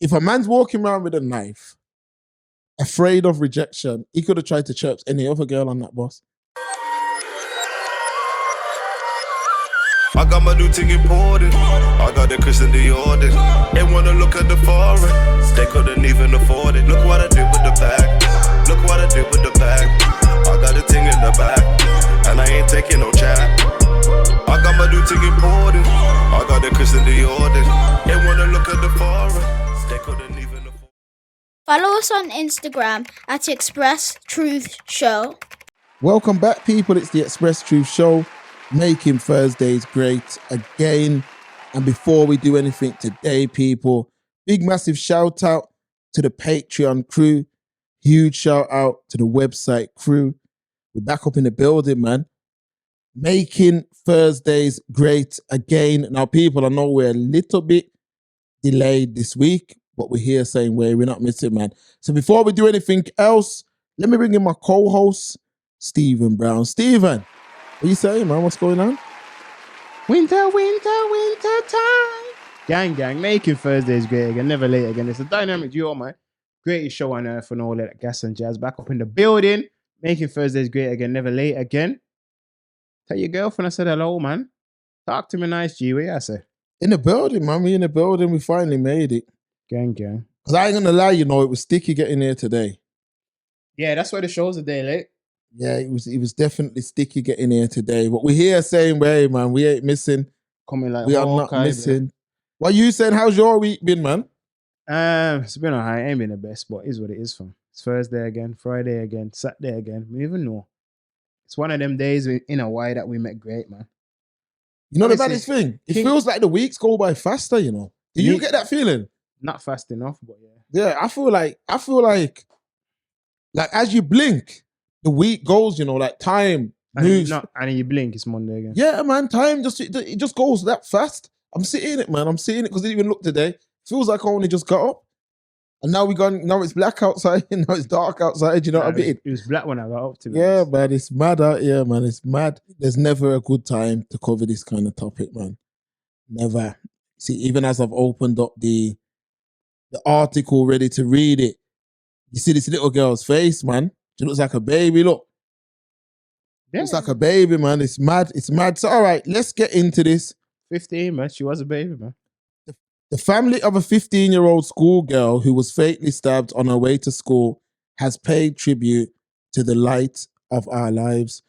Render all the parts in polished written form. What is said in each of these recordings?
If a man's walking around with a knife, afraid of rejection, he could have tried to chirp any other girl on that bus. I got my new thing imported. I got the Chris and the order. They wanna look at the foreign. They couldn't even afford it. Look what I did with the bag. Look what I did with the bag. I got the thing in the back, and I ain't taking no chat. I got my new thing imported. I got the Chris and the order. They wanna look at the foreign. They couldn't even afford it. Follow us on Instagram at Express Truth Show. Welcome back, people. It's the Express Truth Show, making Thursdays great again. And before we do anything today, people, big massive shout out to the Patreon crew. Huge shout out to the website crew. We're back up in the building, man. Making Thursdays great again. Now, people, I know we're a little bit delayed this week, but we're here saying we're not missing, man. So before we do anything else, let me bring in my co-host, Stephen Brown. Stephen, what are you saying, man? What's going on? Winter time. Gang, making Thursdays great again, never late again. It's a dynamic duo, man. Greatest show on earth and all that gas and jazz. Back up in the building. Making Thursdays great again, never late again. Tell your girlfriend I said hello, man. Talk to me nice, G. What you say? In the building, man. We in the building. We finally made it. Gang. Because I ain't going to lie, you know, it was sticky getting here today. Yeah, that's why the show's a day late. Yeah, it was definitely sticky getting here today. But we're here same way, man. We ain't missing. Coming like we are not missing. What you saying? How's your week been, man? It's been alright. Ain't been the best, but it is what it is, fam. It's Thursday again, Friday again, Saturday again. We even know. It's one of them days in a while that we met great, man. You know the baddest thing? It feels like the weeks go by faster, you know. Do you get that feeling? Not fast enough, but yeah. Yeah, I feel like as you blink, the week goes, you know, like time moves. And you blink, it's Monday again. Yeah, man, time it just goes that fast. I'm seeing it, man. I'm seeing it because I didn't even look today. Feels like I only just got up. And now now it's black outside, and now it's dark outside, you know what I mean? It was black when I got up to be Yeah, honest. man, it's mad out here, man. It's mad. There's never a good time to cover this kind of topic, man. Never. See, even as I've opened up the article ready to read it, you see this little girl's face, man. She looks like a baby, look. Yeah. Looks like a baby, man. It's mad. It's mad. So, all right, let's get into this. 15, man. She was a baby, man. The family of a 15-year-old schoolgirl who was fatally stabbed on her way to school has paid tribute to the light of our lives.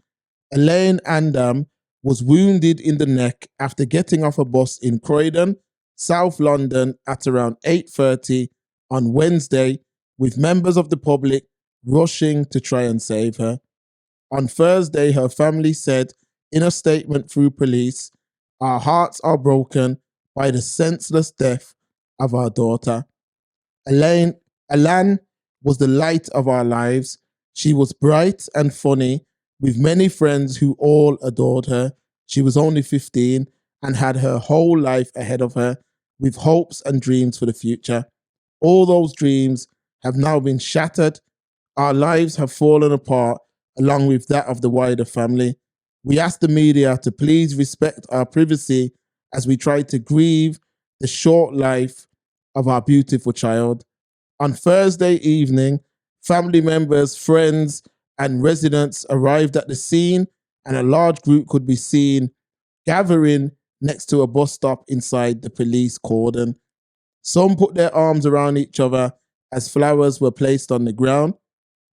Elaine Andam was wounded in the neck after getting off a bus in Croydon, South London at around 8:30 on Wednesday, with members of the public rushing to try and save her. On Thursday, her family said in a statement through police, "Our hearts are broken by the senseless death of our daughter. Elaine was the light of our lives. She was bright and funny, with many friends who all adored her. She was only 15 and had her whole life ahead of her, with hopes and dreams for the future. All those dreams have now been shattered. Our lives have fallen apart, along with that of the wider family. We ask the media to please respect our privacy as we try to grieve the short life of our beautiful child." On Thursday evening, family members, friends, and residents arrived at the scene, and a large group could be seen gathering next to a bus stop inside the police cordon. Some put their arms around each other as flowers were placed on the ground.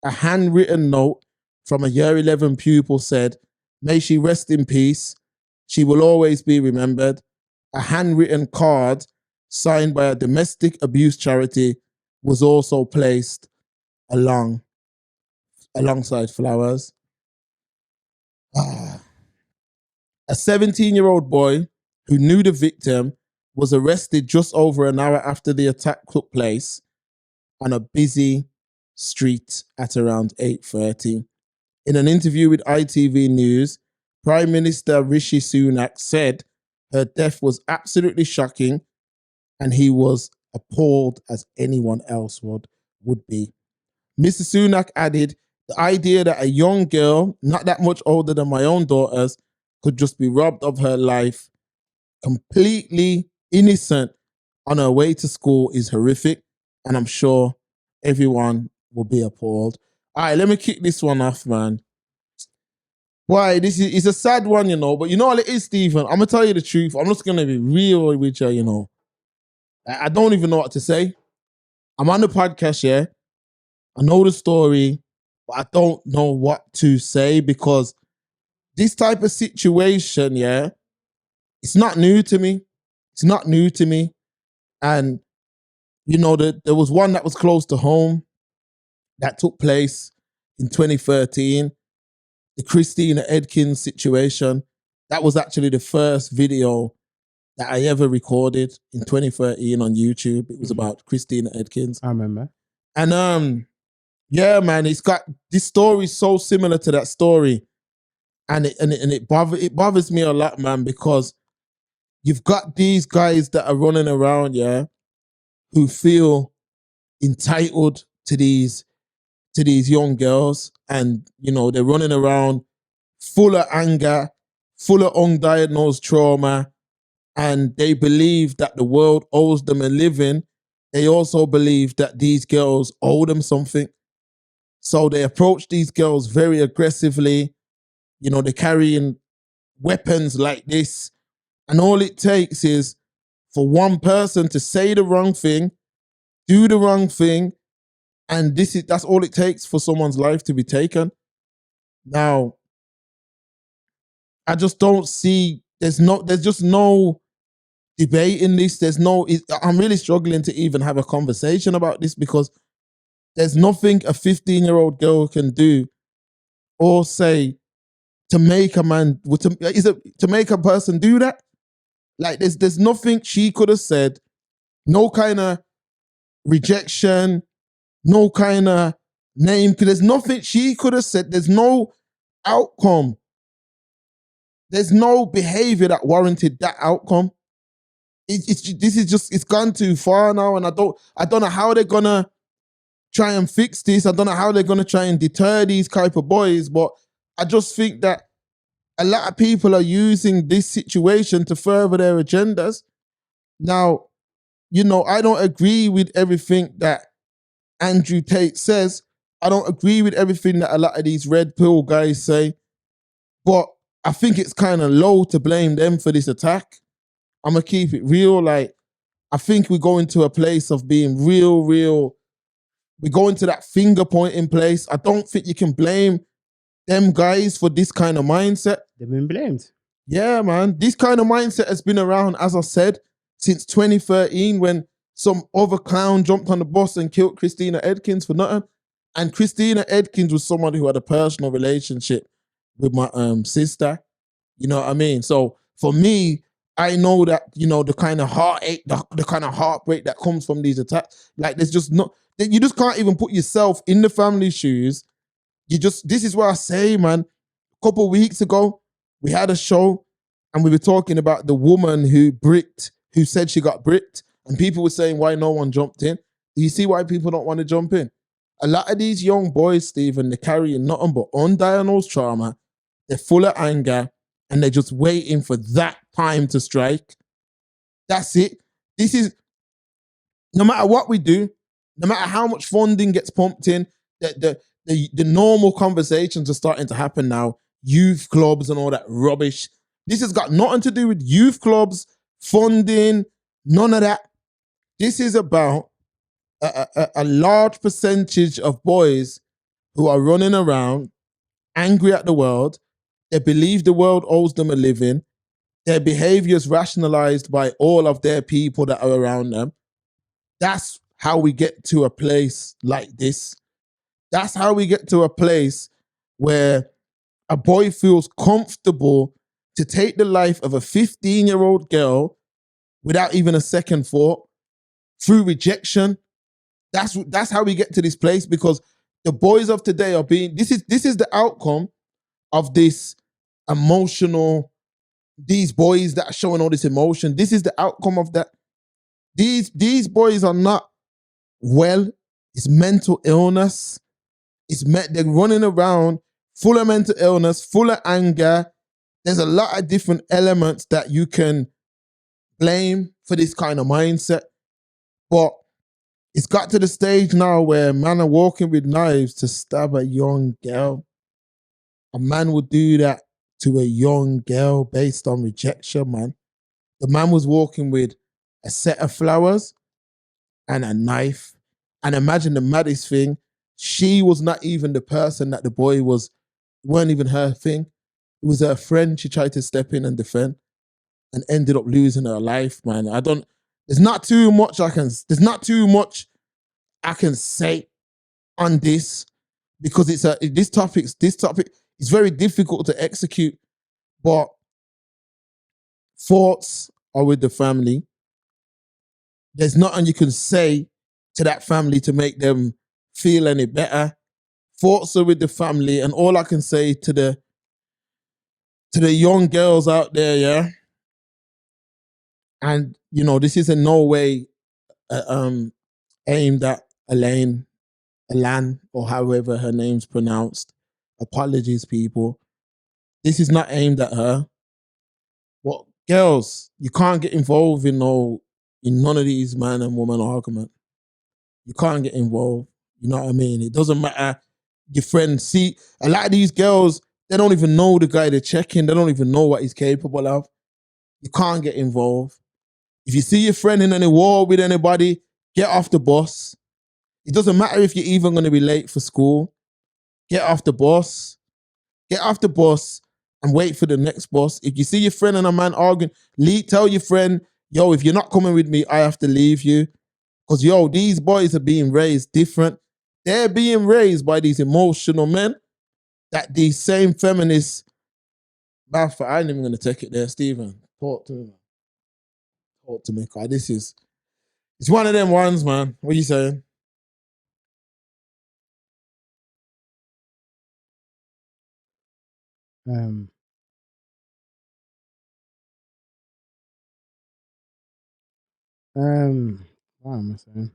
A handwritten note from a year 11 pupil said, "May she rest in peace. She will always be remembered." A handwritten card signed by a domestic abuse charity was also placed alongside flowers. A 17-year-old boy who knew the victim was arrested just over an hour after the attack took place on a busy street at around 8:30. In an interview with ITV News, Prime Minister Rishi Sunak said her death was absolutely shocking and he was appalled as anyone else would be. Mr. Sunak added, "The idea that a young girl, not that much older than my own daughters, could just be robbed of her life, completely innocent, on her way to school is horrific, and I'm sure everyone will be appalled. All right, let me kick this one off, man. Why? This is it's a sad one, you know, but you know what it is, Stephen? I'm gonna tell you the truth. I'm just gonna be real with you, you know. I don't even know what to say. I'm on the podcast, yeah. I know the story, but I don't know what to say because this type of situation, yeah, it's not new to me. It's not new to me. And, you know, there was one that was close to home that took place in 2013, the Christina Edkins situation. That was actually the first video that I ever recorded in 2013 on YouTube. It was about Christina Edkins. I remember. And yeah, man, it's got this story so similar to that story. And it bothers me a lot, man, because you've got these guys that are running around, yeah, who feel entitled to these young girls, and you know they're running around full of anger, full of undiagnosed trauma, and they believe that the world owes them a living. They also believe that these girls owe them something, so they approach these girls very aggressively. You know, they're carrying weapons like this, and all it takes is for one person to say the wrong thing, do the wrong thing, and that's all it takes for someone's life to be taken. Now, I just don't see, there's just no debate in this. I'm really struggling to even have a conversation about this because there's nothing a 15-year-old girl can do or say to make a man, to make a person do that. Like there's nothing she could have said, no kind of rejection, no kind of name, because there's nothing she could have said. There's no outcome. There's no behavior that warranted that outcome. It's gone too far now, and I don't know how they're gonna try and fix this. I don't know how they're gonna try and deter these type of boys, but I just think that a lot of people are using this situation to further their agendas. Now, you know, I don't agree with everything that Andrew Tate says. I don't agree with everything that a lot of these red pill guys say, but I think it's kind of low to blame them for this attack. I'm gonna keep it real. Like, I think we go into a place of being real. We go into that finger pointing place. I don't think you can blame them guys for this kind of mindset. They've been blamed. Yeah, man. This kind of mindset has been around, as I said, since 2013 when some other clown jumped on the bus and killed Christina Edkins for nothing. And Christina Edkins was someone who had a personal relationship with my sister. You know what I mean? So for me, I know that, you know, the kind of heartache, the kind of heartbreak that comes from these attacks, like there's just not, you just can't even put yourself in the family's shoes. This is what I say, man. A couple of weeks ago, we had a show and we were talking about the woman who said she got bricked, and people were saying why no one jumped in. Do you see why people don't want to jump in? A lot of these young boys, Stephen, they're carrying nothing but undiagnosed trauma. They're full of anger, and they're just waiting for that time to strike. That's it. This is, no matter what we do, no matter how much funding gets pumped in, the normal conversations are starting to happen now. Youth clubs and all that rubbish. This has got nothing to do with youth clubs, funding, none of that. This is about a large percentage of boys who are running around angry at the world. They believe the world owes them a living. Their behavior is rationalized by all of their people that are around them. That's how we get to a place like this. That's how we get to a place where a boy feels comfortable to take the life of a 15-year-old girl without even a second thought, through rejection. That's how we get to this place, because the boys of today are being, this is the outcome of this emotional, these boys that are showing all this emotion. This is the outcome of that. These boys are not well. It's mental illness. They're running around full of mental illness, full of anger. There's a lot of different elements that you can blame for this kind of mindset. But it's got to the stage now where men are walking with knives to stab a young girl. A man would do that to a young girl based on rejection, man. The man was walking with a set of flowers and a knife. And imagine the maddest thing, she was not even the person that the boy was, it weren't even her thing. It was her friend she tried to step in and defend and ended up losing her life, man. There's not too much I can say on this because this topic is very difficult to execute, but thoughts are with the family. There's nothing you can say to that family to make them feel any better. Thoughts are with the family, and all I can say to the young girls out there, yeah. And this is in no way aimed at Alan, or however her name's pronounced. Apologies, people. This is not aimed at her. But girls, you can't get involved in none of these man and woman argument. You can't get involved. You know what I mean? It doesn't matter. Your friends see a lot of these girls, they don't even know the guy they're checking. They don't even know what he's capable of. You can't get involved. If you see your friend in any war with anybody, get off the bus. It doesn't matter if you're even going to be late for school. Get off the bus. Get off the bus and wait for the next bus. If you see your friend and a man arguing, tell your friend, yo, if you're not coming with me, I have to leave you. Because, yo, these boys are being raised different. They're being raised by these emotional men that these same feminists, I ain't even going to take it there, Stephen. Talk to me. Talk to me, because it's one of them ones, man. What are you saying? What am I saying?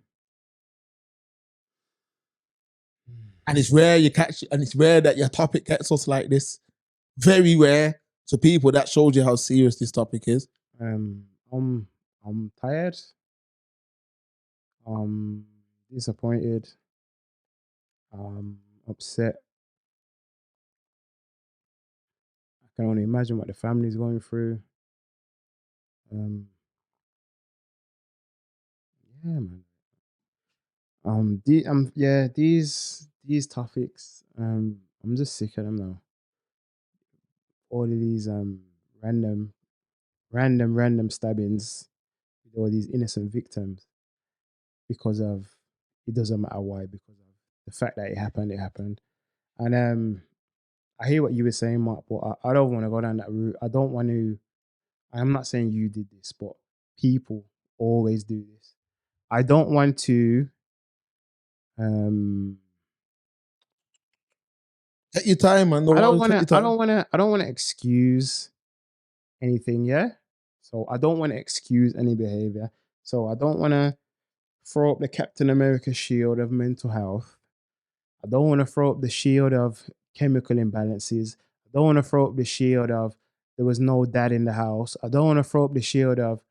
And it's rare it's rare that your topic gets us like this. Very rare to people. That shows you how serious this topic is. I'm tired. Disappointed. Upset. I can only imagine what the family's going through. Yeah, man. These topics. I'm just sick of them now. All of these random stabbings with all these innocent victims because of it doesn't matter why, because of the fact that it happened. And I hear what you were saying, Mark, but I don't want to go down that route. I don't want to. I'm not saying you did this, but people always do this. I don't want to. Take your time, man. I don't want to excuse anything. Yeah. So I don't want to excuse any behavior. So I don't want to throw up the Captain America shield of mental health. I don't want to throw up the shield of chemical imbalances. I don't want to throw up the shield of there was no dad in the house. I don't want to throw up the shield of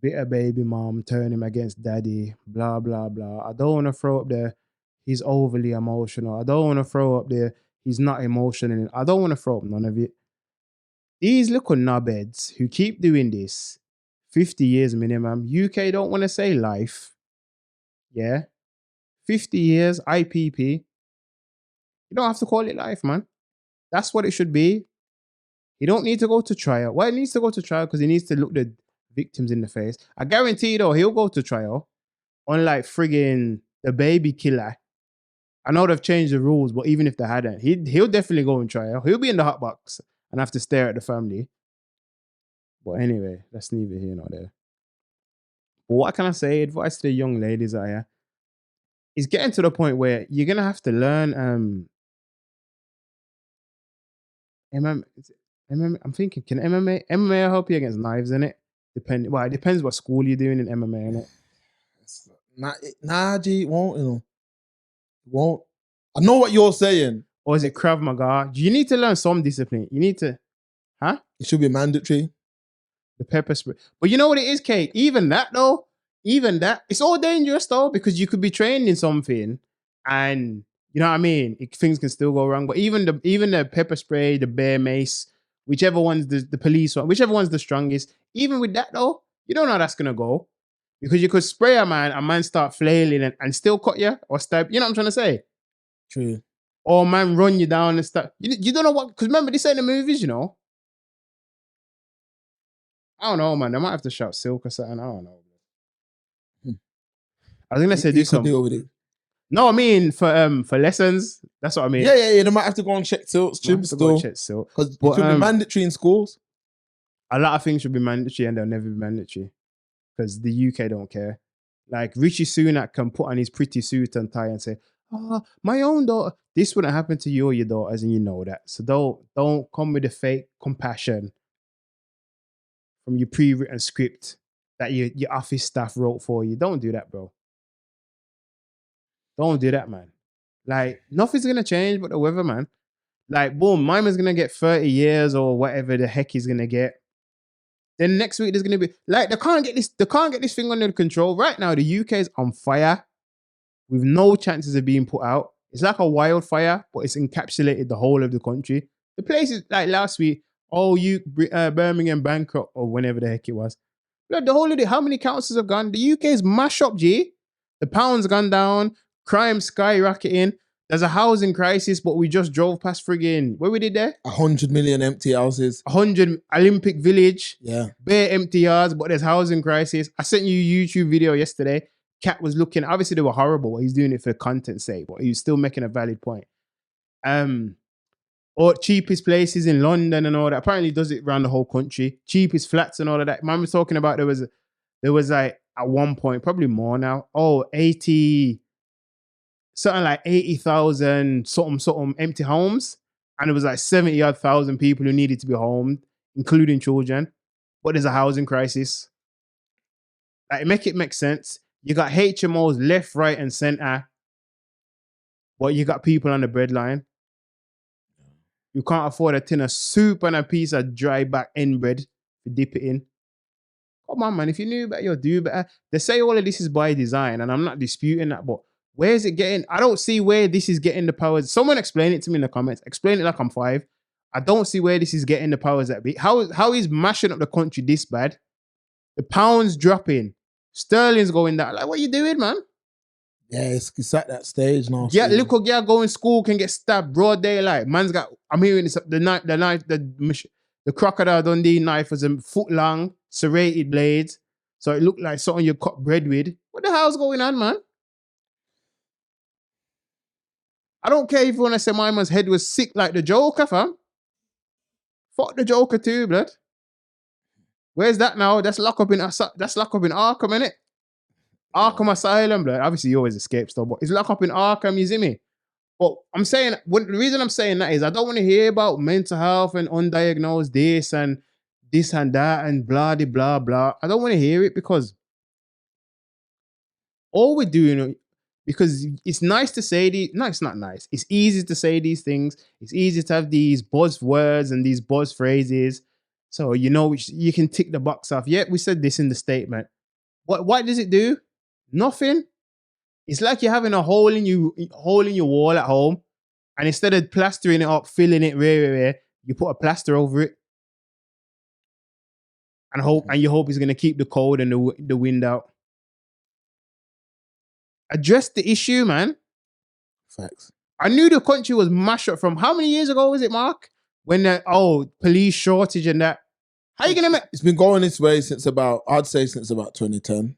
bitter baby mom turn him against daddy, blah, blah, blah. I don't want to throw up the he's overly emotional. I don't want to throw up the he's not emotional. I don't want to throw up none of it. These little knobheads who keep doing this, 50 years minimum. UK don't want to say life. Yeah. 50 years, IPP. You don't have to call it life, man. That's what it should be. He don't need to go to trial. Well, he needs to go to trial because he needs to look the victims in the face. I guarantee though, he'll go to trial. Unlike friggin' the baby killer. I know they've changed the rules, but even if they hadn't, he'll definitely go in trial. He'll be in the hot box and have to stare at the family. But anyway, that's neither here nor there. But what can I say? Advice to the young ladies out here. It's getting to the point where you're gonna have to learn I'm thinking, can MMA help you against knives, innit? It depends what school you're doing in MMA, innit? Nah, G, it won't, It won't. I know what you're saying. Or is it Krav Maga? You need to learn some discipline. You need to, It should be mandatory. the pepper spray. But you know what it is, Kate? Even that though, even that, it's all dangerous though, because you could be trained in something and you know what I mean? Things can still go wrong. But even the pepper spray, the bear mace, whichever one's the police one, whichever one's the strongest, even with that though, you don't know how that's gonna go. Because you could spray a man start flailing and still cut you or stab. You know what I'm trying to say? True. Or man run you down and stuff. You don't know what, because remember, this ain't the movies, you know? I don't know, man. They might have to shout silk or something. I don't know. I was gonna say do You could some. deal with it. No, I mean for lessons. That's what I mean. Yeah. They might have to go and check silks, Jim, still. Because Because it should be mandatory in schools. a lot of things should be mandatory and they'll never be mandatory. Because the UK don't care. Like Richie Sunak can put on his pretty suit and tie and say, "Oh, my own daughter." This wouldn't happen to you or your daughters, and you know that. So don't come with the fake compassion from your pre-written script that your office staff wrote for you. Don't do that, bro. Don't do that, man. Like, nothing's gonna change but the weather, man. Like, boom, my man's gonna get 30 years or whatever the heck he's gonna get. Then next week there's gonna be like they can't get this thing under control. Right now, the UK is on fire with no chances of being put out. It's like a wildfire, but it's encapsulated the whole of the country. The place is like last week, Birmingham bankrupt or whenever the heck it was. Look, the whole of it, how many councils have gone? The UK is mash up, G. The pound's gone down, crime skyrocketing. There's a housing crisis, but we just drove past friggin' where we did there? 100 million empty houses. 100 Olympic Village. Yeah. Bare empty yards, but there's housing crisis. I sent you a YouTube video yesterday. Cat was looking, obviously they were horrible, but he's doing it for content's sake, but he was still making a valid point. Or cheapest places in London and all that. Apparently he does it around the whole country. Cheapest flats and all of that. Man was talking about there was like at one point, probably more now. Oh, 80,000 something empty homes. And it was like 70,000 people who needed to be homed, including children. But there's a housing crisis. Like, make it make sense. You got HMOs left, right, and center. But you got people on the breadline. You can't afford a tin of soup and a piece of dry back end bread to dip it in. Come on, man. If you knew better, you'll do better. They say all of this is by design, and I'm not disputing that, but where is it getting? I don't see where this is getting the powers. Someone explain it to me in the comments. Explain it like I'm 5. I don't see where this is getting the powers that be. How is mashing up the country this bad? The pound's dropping. Sterling's going down. Like, what are you doing, man? Yeah, it's at that stage now. Yeah, little girl going to school can get stabbed broad daylight. Man's got, I'm hearing this, the Crocodile Dundee knife was a foot long, serrated blades. So it looked like something you cut bread with. What the hell's going on, man? I don't care if you want to say my man's head was sick like the Joker, fam. Fuck the Joker too, blood. Where's that now? That's locked up in Arkham, innit? Arkham Asylum, blood. Obviously, he always escapes though, but it's locked up in Arkham, you see me? But I'm saying, the reason I'm saying that is I don't want to hear about mental health and undiagnosed this and that and blah, blah, blah. I don't want to hear it because all we're doing, because it's nice to say these, no, it's not nice. It's easy to say these things. It's easy to have these buzzwords and these buzz phrases. So, you know, you can tick the box off. Yeah, we said this in the statement. What does it do? Nothing. It's like you're having a hole in your wall at home, and instead of plastering it up, filling it where, you put a plaster over it, and you hope it's gonna keep the cold and the wind out. Address the issue, man. Facts. I knew the country was mashed up from how many years ago was it, Mark? When police shortage and that. How you gonna make? It's been going this way since about 2010.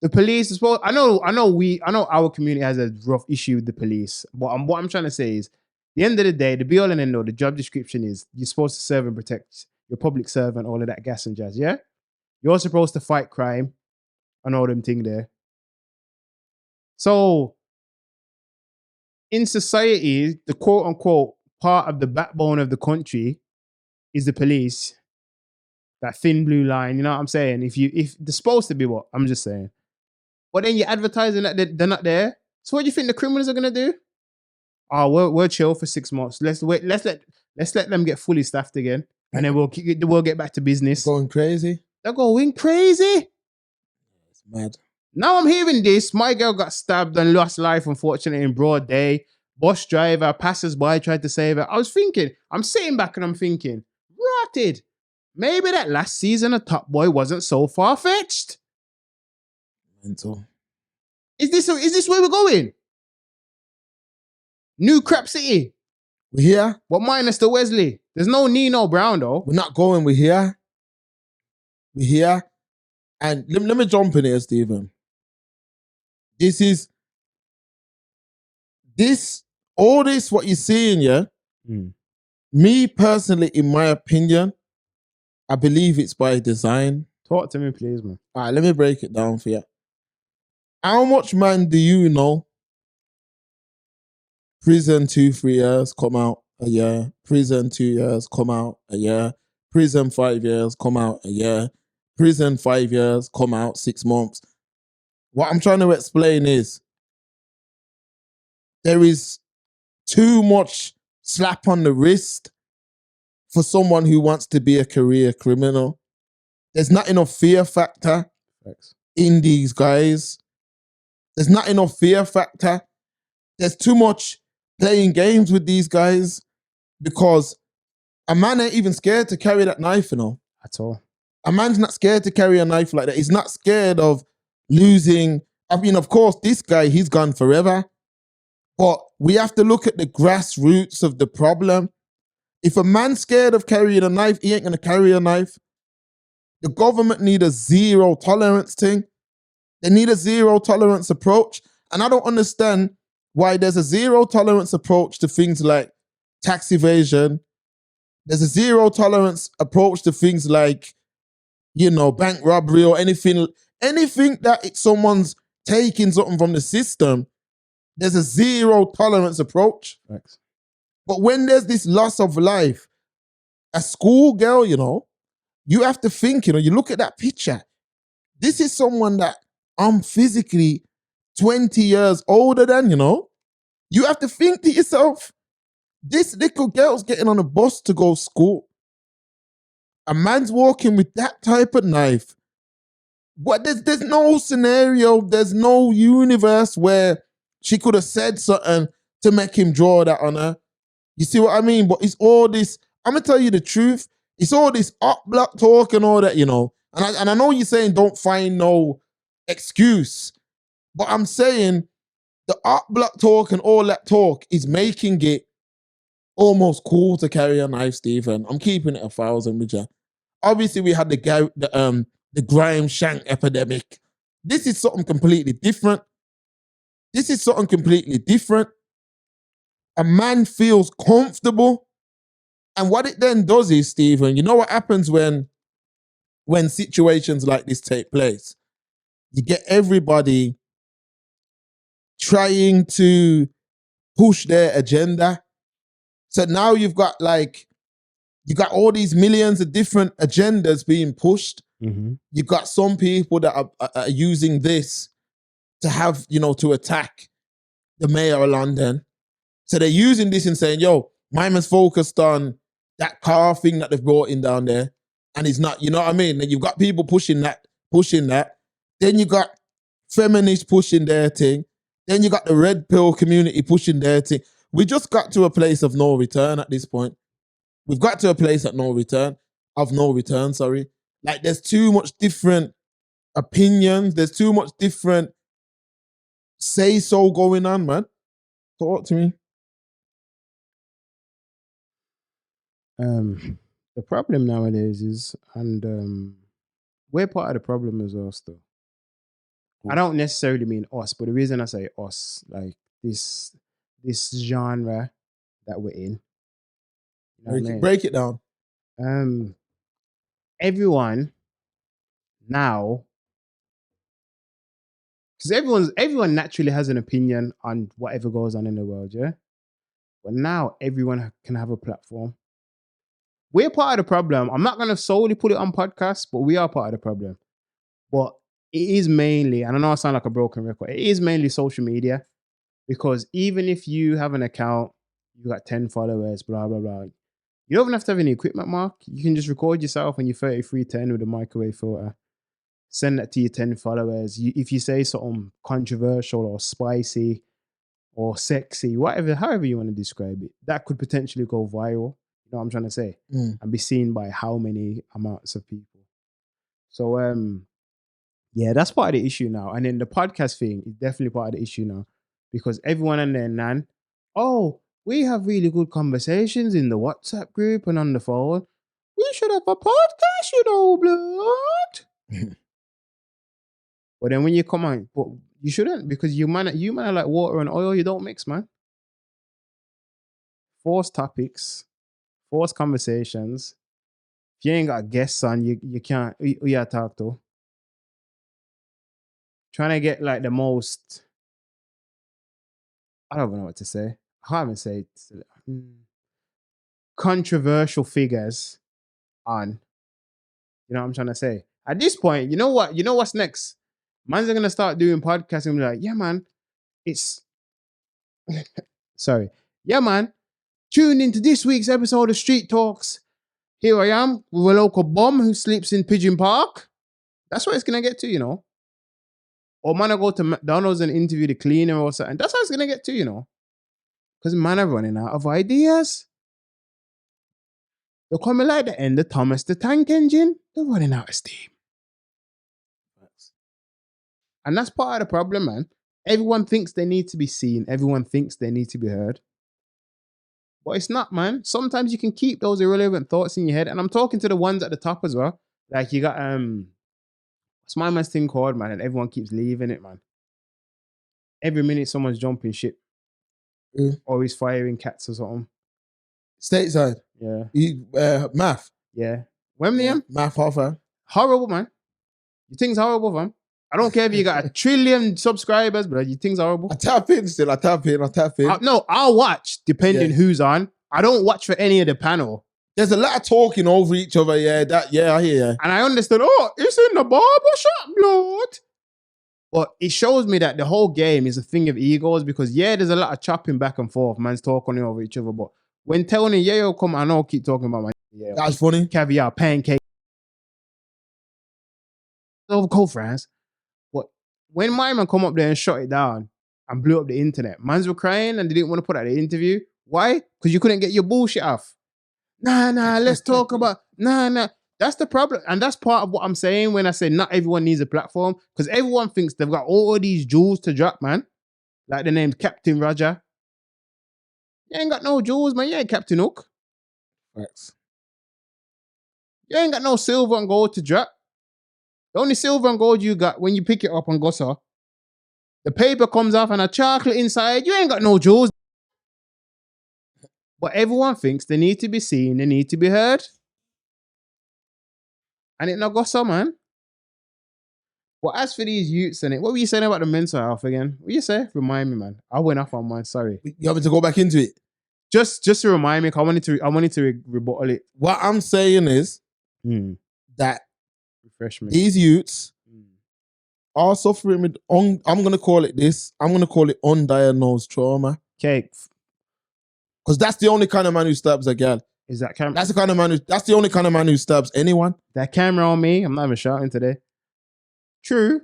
The police as well. I know our community has a rough issue with the police. But what I'm trying to say is, at the end of the day, the be all and end all, the job description is you're supposed to serve and protect your public servant, all of that gas and jazz, yeah? You're supposed to fight crime and all them thing there. So, in society, the quote unquote part of the backbone of the country is the police. That thin blue line, you know what I'm saying? If they're supposed to be what? I'm just saying. But then you're advertising that they're not there. So what do you think the criminals are gonna do? Oh, we'll chill for 6 months. Let's wait. Let's let them get fully staffed again, and then we'll get back to business. Going crazy. They're going crazy. Mad. Now I'm hearing this. My girl got stabbed and lost life, unfortunately, in broad day. Bus driver, passers-by tried to save her. I'm sitting back and I'm thinking, rotted. Maybe that last season of Top Boy wasn't so far-fetched. Mental. Is this where we're going? New Crap City. We're here. But minus the Wesley. There's no Nino Brown, though. We're not going. We're here. We're here. And let me jump in here, Stephen. All this, what you're seeing, yeah? Me personally, in my opinion, I believe it's by design. Talk to me, please, man. All right, let me break it down for you. How much, man, do you know? Prison 2-3 years, come out a year. Prison 2 years, come out a year. Prison 5 years, come out a year. Prison 5 years, come out 6 months. What I'm trying to explain is there is too much slap on the wrist for someone who wants to be a career criminal. There's not enough fear factor in these guys. There's not enough fear factor. There's too much playing games with these guys because a man ain't even scared to carry that knife, you know. At all. A man's not scared to carry a knife like that. He's not scared of losing. I mean, of course, this guy, he's gone forever. But we have to look at the grassroots of the problem. If a man's scared of carrying a knife, he ain't going to carry a knife. The government need a zero tolerance thing. They need a zero tolerance approach. And I don't understand why there's a zero tolerance approach to things like tax evasion. There's a zero tolerance approach to things like, you know, bank robbery or anything that someone's taking something from the system. There's a zero tolerance approach. Thanks. But when there's this loss of life, a schoolgirl, you know, you have to think, you know, you look at that picture. This is someone that I'm physically 20 years older than, you know. You have to think to yourself, this little girl's getting on a bus to go to school. A man's walking with that type of knife. But there's no scenario, there's no universe where she could have said something to make him draw that on her. You see what I mean? But it's all this, I'm going to tell you the truth, it's all this up block talk and all that, you know. And I know you're saying don't find no excuse, but I'm saying the up block talk and all that talk is making it almost cool to carry a knife, Stephen. I'm keeping it 1,000 with you. Obviously, we had the grime shank epidemic. This is something completely different. This is something completely different. A man feels comfortable. And what it then does is, Stephen, you know what happens when situations like this take place? You get everybody trying to push their agenda. So now you've got all these millions of different agendas being pushed. Mm-hmm. You've got some people that are using this to have, you know, to attack the mayor of London. So they're using this and saying, yo, my man's focused on that car thing that they've brought in down there. And it's not, you know what I mean? And you've got people pushing that. Then you got feminists pushing their thing. Then you got the red pill community pushing their thing. We just got to a place of no return at this point. We've got to a place of no return. Like there's too much different opinions. There's too much different say-so going on, man. Talk to me. The problem nowadays is, and we're part of the problem as well still. I don't necessarily mean us, but the reason I say us, like this genre that we're in. You know what I mean? Break it down. Everyone now, because everyone naturally has an opinion on whatever goes on in the world, yeah? But now everyone can have a platform. We're part of the problem. I'm not going to solely put it on podcasts, but we are part of the problem. But it is mainly, and I know I sound like a broken record, it is mainly social media. Because even if you have an account, you got 10 followers, blah, blah, blah. You don't even have to have any equipment, Mark. You can just record yourself on your 3310 with a microwave filter. send that to your 10 followers. If you say something controversial or spicy or sexy, however you want to describe it, that could potentially go viral. You know what I'm trying to say? Mm. And be seen by how many amounts of people. So, yeah, that's part of the issue now. And then the podcast thing is definitely part of the issue now because everyone and their nan, oh, we have really good conversations in the WhatsApp group and on the phone. We should have a podcast, you know, blood. But then when you come on, but you shouldn't because you man are like water and oil. You don't mix, man. Forced topics, forced conversations. If you ain't got guests on, you can't. Who you talk to? Trying to get like the most. I don't even know what to say. I can't even say controversial figures on. You know what I'm trying to say? At this point, you know what? You know what's next? Man's are gonna start doing podcasts and be like, yeah, man, it's sorry. Yeah, man. Tune into this week's episode of Street Talks. Here I am with a local bum who sleeps in Pigeon Park. That's what it's gonna get to, you know. Or man, I go to McDonald's and interview the cleaner or something. That's how it's gonna get to, you know. Because man are running out of ideas. They're coming like the end of Thomas the Tank Engine. They're running out of steam. And that's part of the problem, man. Everyone thinks they need to be seen. Everyone thinks they need to be heard. But it's not, man. Sometimes you can keep those irrelevant thoughts in your head. And I'm talking to the ones at the top as well. Like you got, what's my man's thing called, man? And everyone keeps leaving it, man. Every minute someone's jumping ship. Or he's firing cats or something. Stateside. Yeah. Math. Yeah. Wembley, Yeah. Math offer. Horrible, man. You think's horrible, man. I don't care if you got 1 trillion subscribers, but you think's horrible. I tap in still. I tap in. No, I'll watch depending who's on. I don't watch for any of the panel. There's a lot of talking over each other. Yeah, I hear you. And I understood, it's in the barber shop, blood. But it shows me that the whole game is a thing of egos because, there's a lot of chopping back and forth. Man's talking over each other. But when Tony Yayo come, I know I'll keep talking about my That's funny. Caviar, pancake. Over cold France. But when my man come up there and shut it down and blew up the internet, mans were crying and they didn't want to put out the interview. Why? Because you couldn't get your bullshit off. Nah, let's talk about, nah. That's the problem. And that's part of what I'm saying when I say not everyone needs a platform. Because everyone thinks they've got all of these jewels to drop, man. Like the name's Captain Roger. You ain't got no jewels, man. You ain't Captain Hook. Facts. You ain't got no silver and gold to drop. The only silver and gold you got when you pick it up on Gossa, the paper comes off and a chocolate inside. You ain't got no jewels. But everyone thinks they need to be seen, they need to be heard. And it not Gossa, man. But as for these youths and it, what were you saying about the mental health again? What you say? Remind me, man. I went off on mine, sorry. You having to go back into it? Just to remind me, I wanted to rebuttal it. What I'm saying is that refresh me. These youths are suffering with, I'm going to call it this, I'm going to call it undiagnosed trauma. Okay. Because that's the only kind of man who stabs a girl. Is that camera? That's the only kind of man who stabs anyone. That camera on me, I'm not even shouting today. True.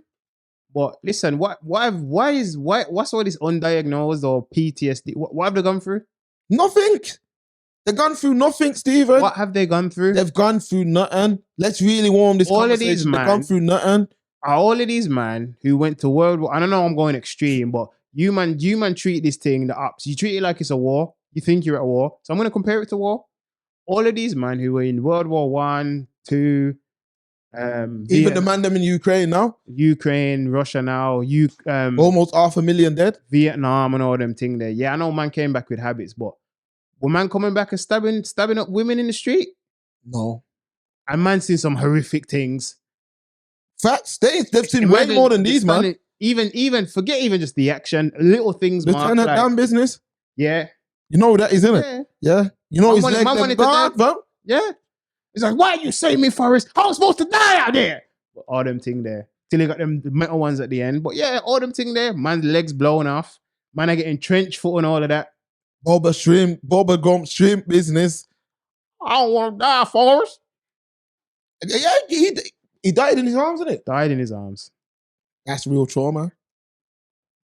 But listen, what's all this undiagnosed or PTSD? What have they gone through? Nothing. They've gone through nothing, Stephen. What have they gone through? They've gone through nothing. Let's really warm this conversation. They've gone through nothing. Are all of these man who went to World War, I don't know I'm going extreme, but you man treat this thing, the ups, you treat it like it's a war. You think you're at war. So I'm going to compare it to war. All of these man who were in World War 1, 2, even the man them in Ukraine now. Ukraine, Russia now, almost 500,000 dead. Vietnam and all them thing there. Yeah, I know man came back with habits, but were man coming back and stabbing up women in the street? No. And man seen some horrific things. Facts. They've seen way more than these, man. Even forget even just the action, little things. They're trying to damn business. Yeah. You know that, isn't it? Yeah. You know his leg them guard, bro. Yeah. He's like, why you save me, Forrest? I was supposed to die out there. But all them thing there. Till he got them metal ones at the end. But yeah, all them thing there. Man's legs blown off. Man, I getting trench foot and all of that. Boba Gump shrimp business. I don't want to die, Forrest. Yeah, He died in his arms, didn't it? Died in his arms. That's real trauma.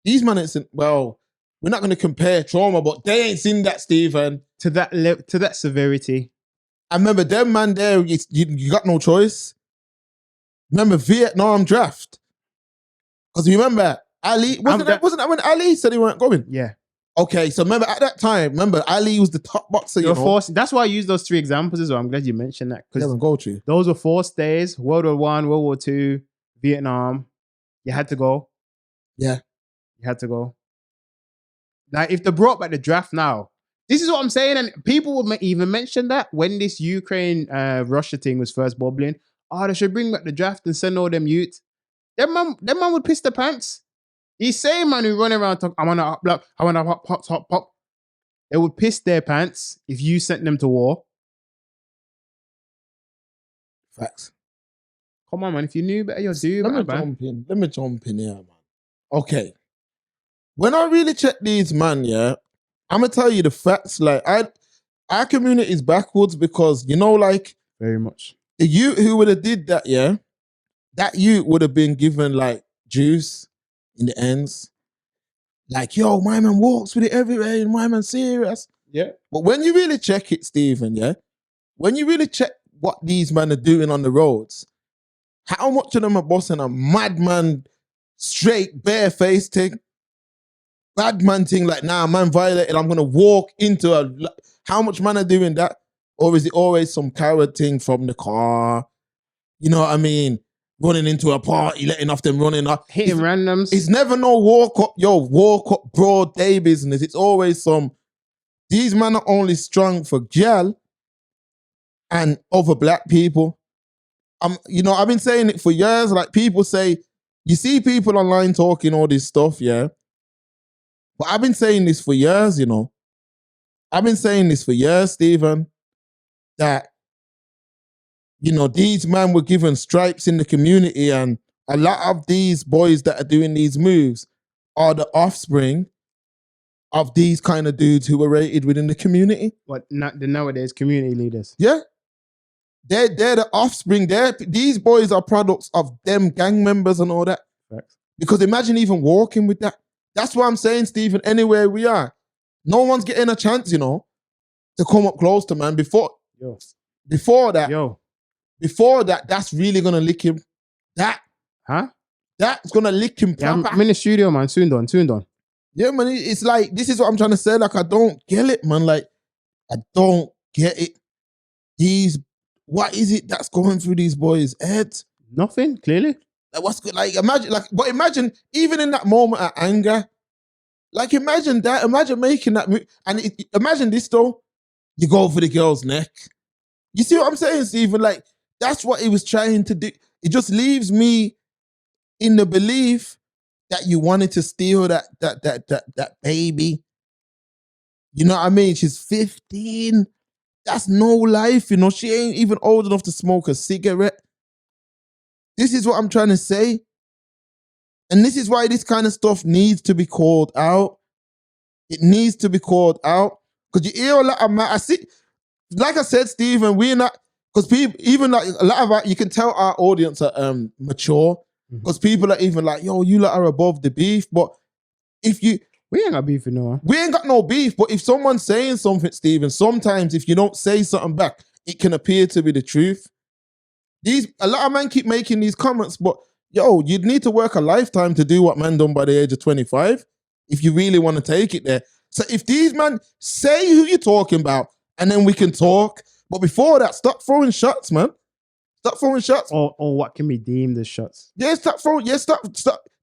These man ain't seen, well, we're not going to compare trauma, but they ain't seen that, Stephen. To that severity. I remember them man there, you got no choice. Remember Vietnam draft? Because you remember Ali, wasn't that when Ali said he weren't going? Yeah. Okay, so remember at that time, Ali was the top boxer. That's why I use those 3 examples as well. I'm glad you mentioned that. Because go to. Those were 4 stays, World War I, World War II, Vietnam. You had to go. Yeah. You had to go. Like, if they brought back the draft now, this is what I'm saying, and people would even mention that when this Ukraine-Russia thing was first bubbling. Oh, they should bring back the draft and send all them youths. Them man would piss their pants. These same man who run around talk, I want to block, I want to pop. They would piss their pants if you sent them to war. Facts. Come on, man. If you knew better, you'll do Let me jump in here, man. Okay. When I really check these, man, yeah, I'm going to tell you the facts. Like, our community is backwards because, you know, like... Very much. The youth who would have did that, yeah, that youth would have been given, like, juice in the ends. Like, yo, my man walks with it everywhere and my man serious. Yeah. But when you really check it, Stephen, yeah, when you really check what these men are doing on the roads, how much of them are bossing a madman, straight, bare-faced thing? Bad man thing, like, nah, man violated, I'm going to walk into a... How much man are doing that? Or is it always some coward thing from the car? You know what I mean? Running into a party, letting off them running up. Hitting randoms. It's never no walk up broad day business. It's always some... These men are only strong for gal and other black people. You know, I've been saying it for years. Like, people say, you see people online talking all this stuff, yeah? But I've been saying this for years, you know. I've been saying this for years, Stephen, that, you know, these men were given stripes in the community, and a lot of these boys that are doing these moves are the offspring of these kind of dudes who were rated within the community. What, not the nowadays community leaders? Yeah. They're the offspring. These boys are products of them gang members and all that. Right. Because imagine even walking with that. That's what I'm saying, Stephen, anywhere we are. No one's getting a chance, you know, to come up close to man. Before that, that's really going to lick him. That's going to lick him proper. Yeah, I'm in the studio, man. Soon done. Yeah, man, it's like, this is what I'm trying to say. Like, I don't get it, man. Like, I don't get it. What is it that's going through these boys' heads? Nothing, clearly. Like, what's good? Like, imagine, even in that moment of anger, like, imagine that. Imagine making that move. And imagine this, though. You go for the girl's neck. You see what I'm saying, Stephen? Like, that's what he was trying to do. It just leaves me in the belief that you wanted to steal that baby. You know what I mean? She's 15. That's no life, you know. She ain't even old enough to smoke a cigarette. This is what I'm trying to say. And this is why this kind of stuff needs to be called out. It needs to be called out. Because you hear a lot of... I see, like I said, Stephen, we're not... Because people, even like a lot of our... You can tell our audience are mature. Because people are even like, yo, you lot are above the beef. But if you... We ain't got beef with no one. We ain't got no beef. But if someone's saying something, Stephen, sometimes if you don't say something back, it can appear to be the truth. A lot of men keep making these comments, but yo, you'd need to work a lifetime to do what man done by the age of 25 if you really want to take it there. So if these men say who you're talking about, and then we can talk. But before that, stop throwing shots, man. Stop throwing shots. Or what can be deemed as shots. Yeah, stop throwing. Yeah, stop.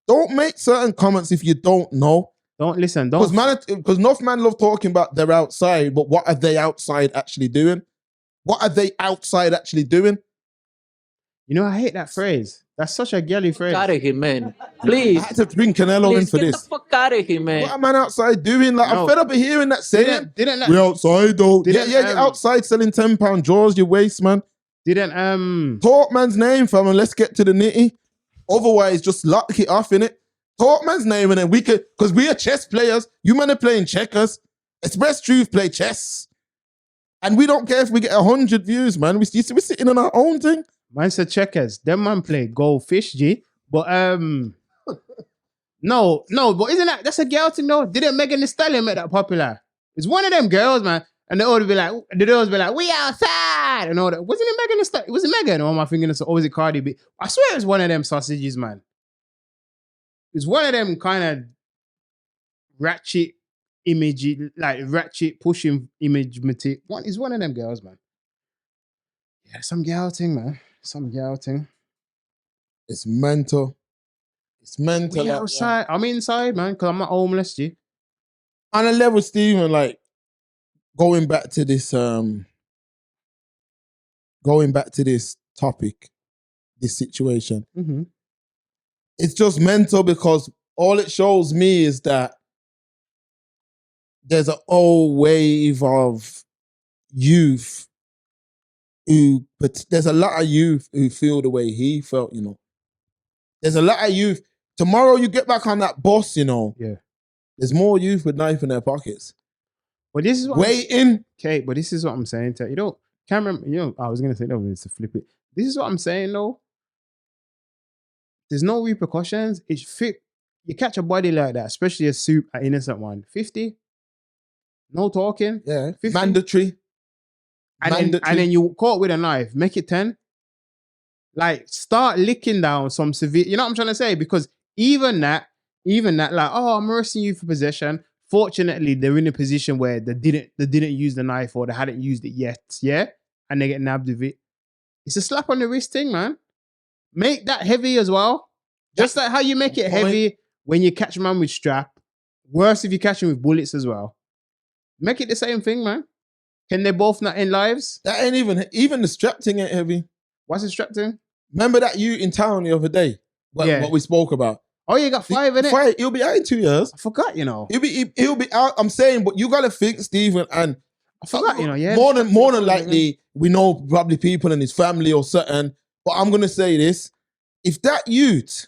Don't make certain comments if you don't know. Don't listen. Because enough men love talking about they're outside, but what are they outside actually doing? What are they outside actually doing? You know, I hate that phrase. That's such a girly phrase. Out of here, man. Please. I had to bring Canelo in for this. Get the fuck out of here, man. What am I outside doing? Like, I'm fed up of hearing that saying. We're outside though. You're outside selling £10 drawers, your waist, man. Talk man's name, fam, and let's get to the nitty. Otherwise, just lock it off, innit? Talk man's name, and then we could, because we are chess players. You men are playing checkers. Express Truth play chess. And we don't care if we get 100 views, man. We're sitting on our own thing. Man said checkers. Them man play goldfish, G. But no, but isn't that's a girl thing though? Didn't Megan Thee Stallion make that popular? It's one of them girls, man. And they all be like, we outside and all that. Wasn't it Megan Thee Stallion? Was it Megan? Or am I thinking or was it Cardi B? I swear it was one of them sausages, man. It's one of them kind of ratchet image, like ratchet pushing image material. It's one of them girls, man. Yeah, some girl thing, man. Some girl thing. It's mental. It's mental. We outside. I'm inside, man, because I'm not homeless, G. On a level, Stephen, like going back to this topic, this situation. Mm-hmm. It's just mental because all it shows me is that there's a whole wave of youth but there's a lot of youth who feel the way he felt, you know. There's a lot of youth. Tomorrow you get back on that bus, you know. Yeah. There's more youth with knife in their pockets. But this is what waiting. Okay, but this is what I'm saying to you. Know, Cameron, I was gonna say no, it's to flip it. This is what I'm saying though. There's no repercussions. It's fit. You catch a body like that, especially a soup, an innocent one. 50. No talking. Yeah. 50. Mandatory. And then you caught with a knife, make it 10. Like, start licking down some severe, you know what I'm trying to say? Because even that, like, oh, I'm arresting you for possession. Fortunately, they're in a position where they didn't use the knife or they hadn't used it yet, yeah? And they get nabbed with it. It's a slap on the wrist thing, man. Make that heavy as well. Just like how you make it heavy when you catch a man with strap. Worse if you catch him with bullets as well. Make it the same thing, man. Can they both not end lives? That ain't even the strap thing ain't heavy. What's the strap thing? Remember that you in town the other day? What we spoke about. Oh, you got 5 in it? 5. He'll be out in 2 years. I forgot, you know. He'll be out. I'm saying, but you gotta think, Stephen, and I forgot, you know, yeah. More than likely, we know probably people in his family or something. But I'm gonna say this: if that youth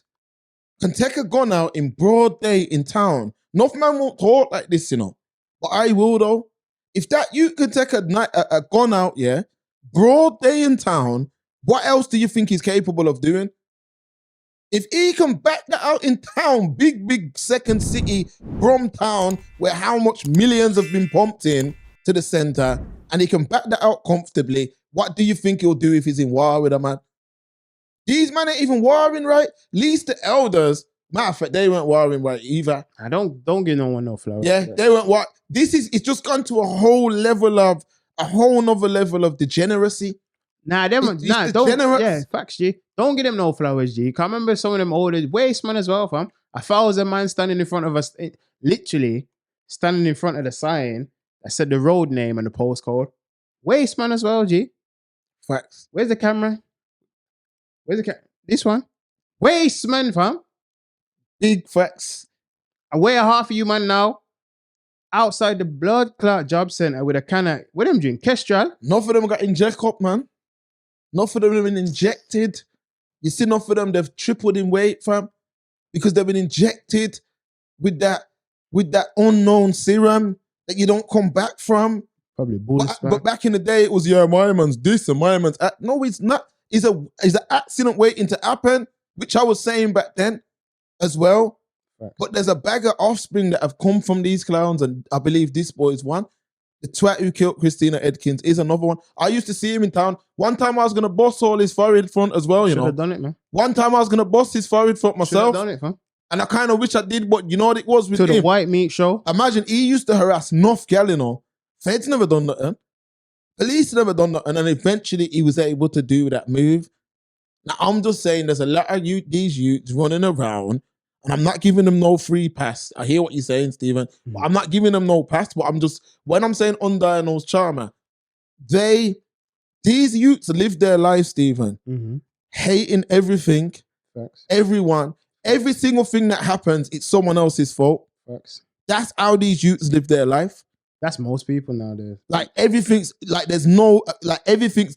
can take a gun out in broad day in town, enough man won't talk like this, you know. But I will though. If that youth can take a gun out, yeah, broad day in town, what else do you think he's capable of doing? If he can back that out in town, big second city, Brom town, where how much millions have been pumped in to the center, and he can back that out comfortably, what do you think he'll do if he's in war with a man? These men ain't even warring right. At least the elders, matter of fact, they weren't warring right either. I don't give no one no flower. Yeah, they weren't war. It's just gone to a whole nother level of degeneracy. Nah, don't. Yeah, facts, G. Don't give them no flowers, G. Can't remember some of them older waste man as well, fam. 1,000 man standing in front of us, literally standing in front of the sign that said the road name and the postcode. Waste man as well, G. Facts. Where's the camera? This one. Waste man, fam. Big facts. Where half of you man now? Outside the blood clot job center with a can of, what them drink? Kestrel? Enough of them got inject up, man. Enough of them have been injected. You see enough of them, they've tripled in weight, fam. Because they've been injected with that unknown serum that you don't come back from. Probably bullets, but back in the day, it was, my man's this and my man's that. No, it's not. It's an accident waiting to happen, which I was saying back then as well. Right. But there's a bag of offspring that have come from these clowns, and I believe this boy is one. The twat who killed Christina Edkins is another one. I used to see him in town. One time I was going to bust all his forehead front as well, you know. Should have done it, man. One time I was going to bust his forehead front myself. Should have done it, man. And I kind of wish I did, but you know what it was with to him? The white meat show. Imagine he used to harass enough gal, you know. Feds never done nothing. Police never done nothing. And eventually he was able to do that move. Now I'm just saying there's a lot of these youths running around, and I'm not giving them no free pass. I hear what you're saying, Stephen. But I'm not giving them no pass. But when I'm saying undiagnosed trauma, these youths live their life, Stephen, hating everything, facts. Everyone, every single thing that happens, it's someone else's fault. Facts. That's how these youths live their life. That's most people nowadays. Like everything's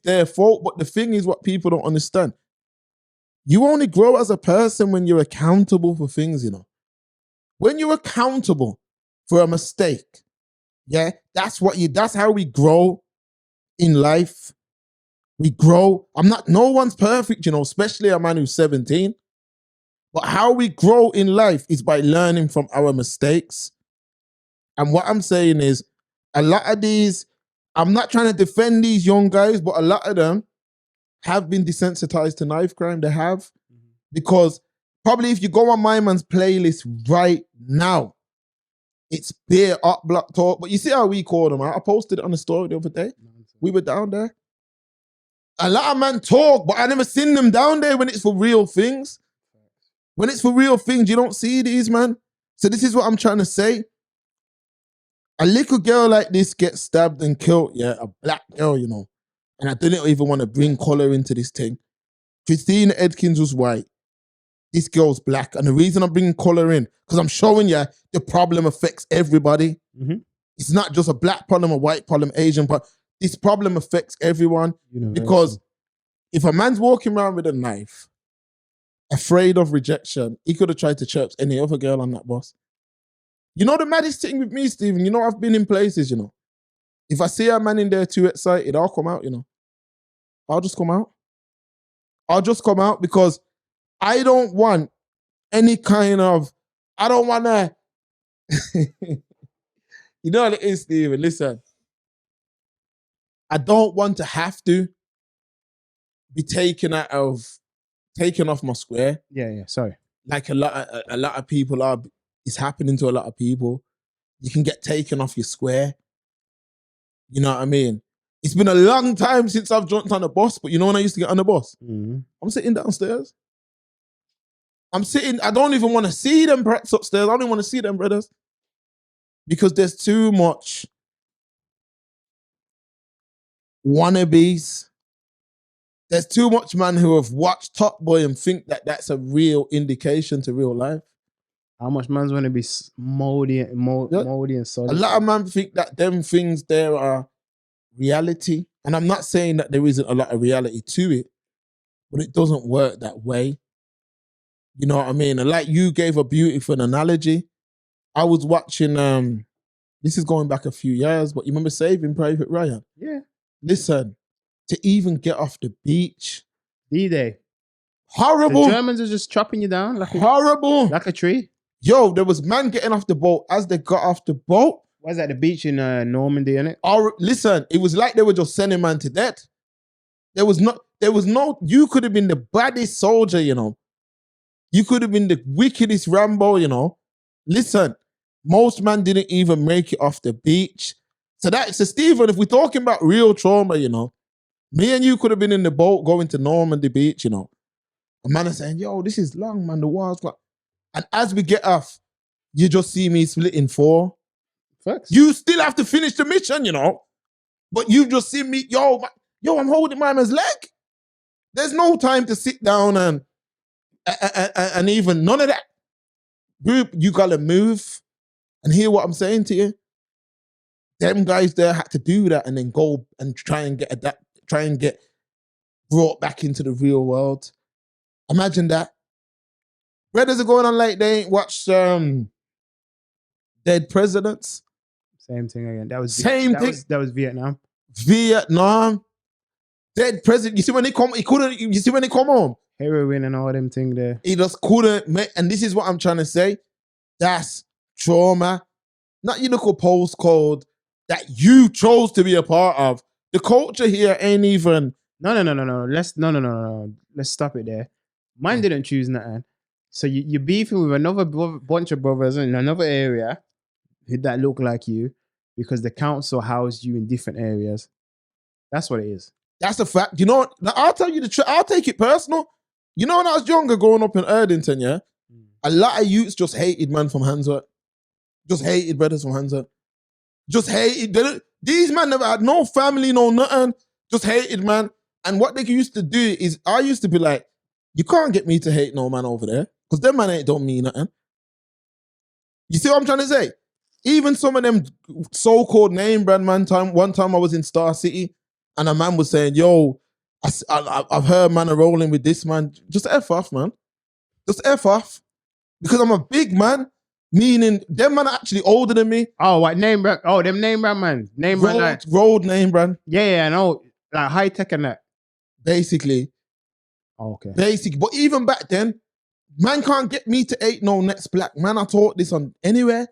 their fault. But the thing is, what people don't understand. You only grow as a person when you're accountable for things, you know. When you're accountable for a mistake, yeah, that's how we grow in life. We grow. No one's perfect, you know, especially a man who's 17. But how we grow in life is by learning from our mistakes. And what I'm saying is, a lot of these, I'm not trying to defend these young guys, but a lot of them have been desensitized to knife crime. They have. Because probably if you go on my man's playlist right now, it's beer up block talk. But you see how we call them out? I posted it on the story the other day. We were down there. A lot of men talk, but I never seen them down there when it's for real things. When it's for real things, you don't see these, man. So this is what I'm trying to say. A little girl like this gets stabbed and killed, yeah, a black girl, you know. And I didn't even want to bring color into this thing. Christina Edkins was white. This girl's black. And the reason I'm bringing color in, because I'm showing you the problem affects everybody. It's not just a black problem, a white problem, Asian problem. This problem affects everyone. Because if a man's walking around with a knife, afraid of rejection, he could have tried to chirp any other girl on that bus. You know the maddest thing with me, Stephen? You know I've been in places, you know. If I see a man in there too excited, I'll come out, you know. I'll just come out. I'll just come out because I don't want any kind of, I don't want to, you know what it is, Stephen? Listen, I don't want to have to be taken off my square. Yeah, sorry. Like a lot of people are, it's happening to a lot of people. You can get taken off your square. You know what I mean? It's been a long time since I've jumped on a bus, but you know when I used to get on the bus? I'm sitting downstairs. I don't even want to see them brats upstairs. I don't even want to see them brothers. Because there's too much wannabes. There's too much man who have watched Top Boy and think that that's a real indication to real life. How much man's want to be moldy and solid? A lot of men think that them things there are reality. And I'm not saying that there isn't a lot of reality to it, but it doesn't work that way. You know what I mean? And like you gave a beautiful analogy. I was watching, this is going back a few years, but you remember Saving Private Ryan? Yeah. Listen, to even get off the beach. D-Day. Horrible. The Germans are just chopping you down like horrible. Like a tree. Yo, there was man getting off the boat. As they got off the boat. Was that the beach in Normandy, innit? Listen, it was like they were just sending man to death. There was no, you could have been the baddest soldier, you know. You could have been the wickedest Rambo, you know. Listen, most man didn't even make it off the beach. So Stephen, if we're talking about real trauma, you know, me and you could have been in the boat going to Normandy Beach, you know. A man is saying, yo, this is long, man, the war's got... And as we get off, you just see me split in 4. Facts. You still have to finish the mission, you know. But you just see me, yo, I'm holding my man's leg. There's no time to sit down and even none of that. Group, you gotta move and hear what I'm saying to you. Them guys there had to do that and then go and try and get brought back into the real world. Imagine that. Brothers are going on like they ain't watched Dead Presidents. Same thing again. That was That was Vietnam. Vietnam. Dead President. You see when they come, you see when they come home? Heroin and all them things there. He just couldn't make, and this is what I'm trying to say. That's trauma. Not your local postcode that you chose to be a part of. The culture here ain't even... No. Let's stop it there. Mine didn't choose nothing. So you're beefing with another bunch of brothers in another area that look like you because the council housed you in different areas. That's what it is. That's a fact. You know what? I'll tell you the truth. I'll take it personal. You know when I was younger growing up in Erdington, yeah? A lot of youths just hated man from Handsworth. Just hated brothers from Handsworth. Just hated. These men never had no family, no nothing. Just hated man. And what they used to do is, I used to be like, you can't get me to hate no man over there. Because them man don't mean nothing. You see what I'm trying to say? Even some of them so-called name brand man one time I was in Star City and a man was saying, yo, I've heard man are rolling with this man. Just F off, man. Just F off. Because I'm a big man, meaning them man are actually older than me. Oh, what name brand? Oh, them name brand man. Name brand. Road name brand. Yeah, I know. Like high tech and that. Basically, Okay. But even back then, man can't get me to hate no next black man. I taught this on anywhere.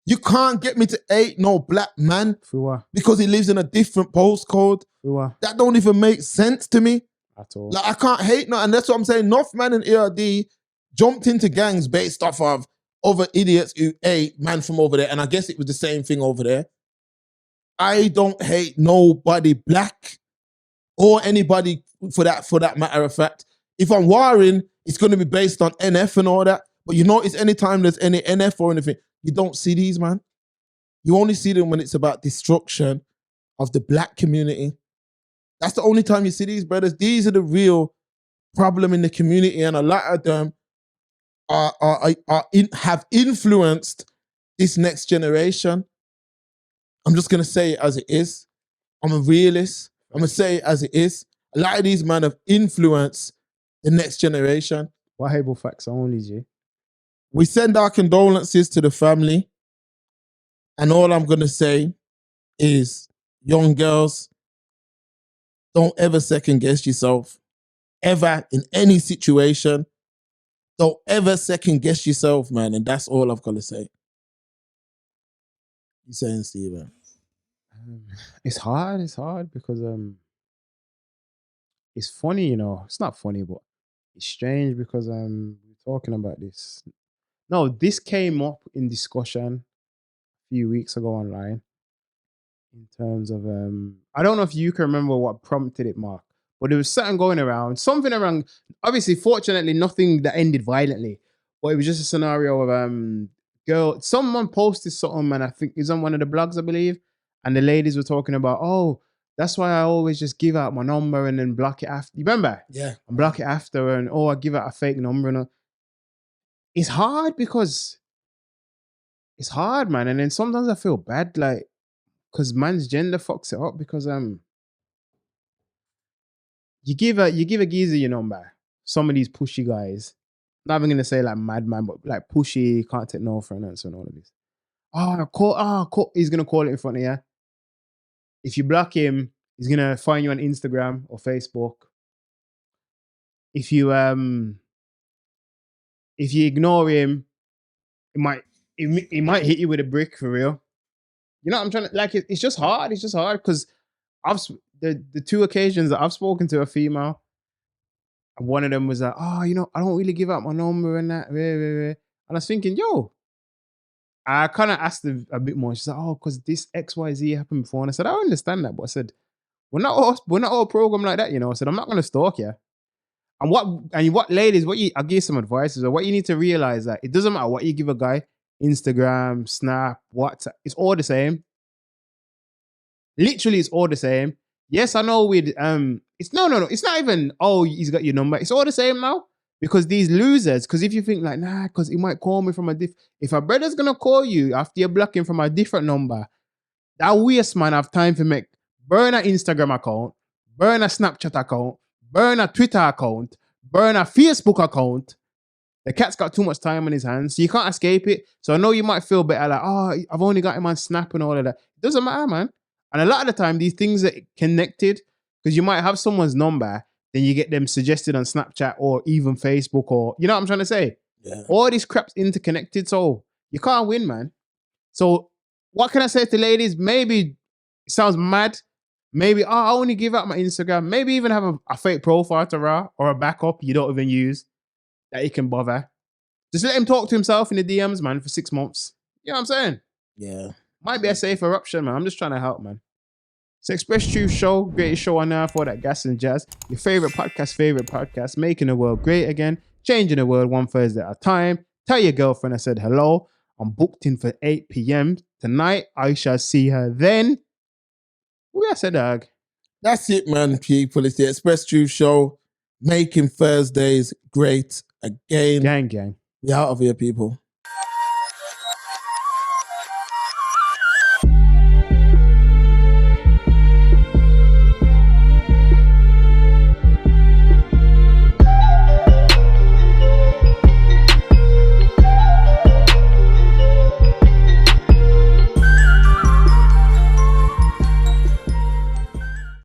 You can't get me to hate no black man Through what? because he lives in a different postcode. Through what? That don't even make sense to me. At all. Like, I can't hate no, and that's what I'm saying. Enough man and ERD jumped into gangs based off of other idiots who hate man from over there, and I guess it was the same thing over there. I don't hate nobody black or anybody for that matter of fact. If I'm warring, it's going to be based on NF and all that. But you notice anytime there's any NF or anything, you don't see these, man. You only see them when it's about destruction of the black community. That's the only time you see these brothers. These are the real problem in the community, and a lot of them have influenced this next generation. I'm just gonna say it as it is. I'm a realist. I'm gonna say it as it is. A lot of these men have influenced the next generation. What able facts only, G? We send our condolences to the family, and all I'm gonna say is, young girls, don't ever second guess yourself, ever in any situation. Don't ever second guess yourself, man. And that's all I've got to say. You saying, Steven? It's hard because it's funny, you know. It's not funny, but it's strange because we're talking about this. No, this came up in discussion a few weeks ago online in terms of I don't know if you can remember what prompted it, Mark, but there was something going around, obviously, fortunately, nothing that ended violently, but it was just a scenario of someone posted something, and I think it's on one of the blogs, I believe, and the ladies were talking about, oh, that's why I always just give out my number and then block it after. You remember? Yeah. And block it after, and I give out a fake number. And it's hard because it's hard, man. And then sometimes I feel bad, like, because man's gender fucks it up because you give a geezer your number. Some of these pushy guys, not even gonna say like madman, but like pushy, can't take no for an answer and all of this. He's gonna call it in front of you. If you block him, he's gonna find you on Instagram or Facebook. If you ignore him, it might hit you with a brick for real. You know what I'm trying to, like, it's just hard. It's just hard because the two occasions that I've spoken to a female, one of them was like, oh, you know, I don't really give out my number and that. And I was thinking, yo, I kind of asked her a bit more. She's like, oh, because this XYZ happened before. And I said, I understand that. But I said, we're not all programmed like that, you know. I said, I'm not going to stalk you. And what ladies, I'll give you some advice. Is what you need to realize that it doesn't matter what you give a guy, Instagram, Snap, WhatsApp, it's all the same. Literally, it's all the same. Yes, I know it's not even, oh, he's got your number. It's all the same now. Because these losers, because if you think like, nah, because he might call me from if a brother's gonna call you after you're blocking from a different number, that waste man have time to burn an Instagram account, burn a Snapchat account, burn a Twitter account, burn a Facebook account. The cat's got too much time on his hands, so you can't escape it. So I know you might feel better like, oh, I've only got him on Snap and all of that. It doesn't matter, man. And a lot of the time, these things are connected because you might have someone's number, then you get them suggested on Snapchat or even Facebook, or, you know what I'm trying to say? Yeah. All these crap's interconnected, so you can't win, man. So what can I say to ladies? Maybe it sounds mad. Maybe, I only give out my Instagram. Maybe even have a fake profile to Ra or a backup you don't even use that he can bother. Just let him talk to himself in the DMs, man, for 6 months. You know what I'm saying? Yeah. Might be a safer option, man. I'm just trying to help, man. It's Express Truth Show, greatest show on earth for that gas and jazz. Your favorite podcast, making the world great again, changing the world one Thursday at a time. Tell your girlfriend I said hello. I'm booked in for 8 p.m. tonight. I shall see her then. Where I said, dog. That's it, man, people. It's the Express Truth Show, making Thursdays great again. Gang. We out of here, people.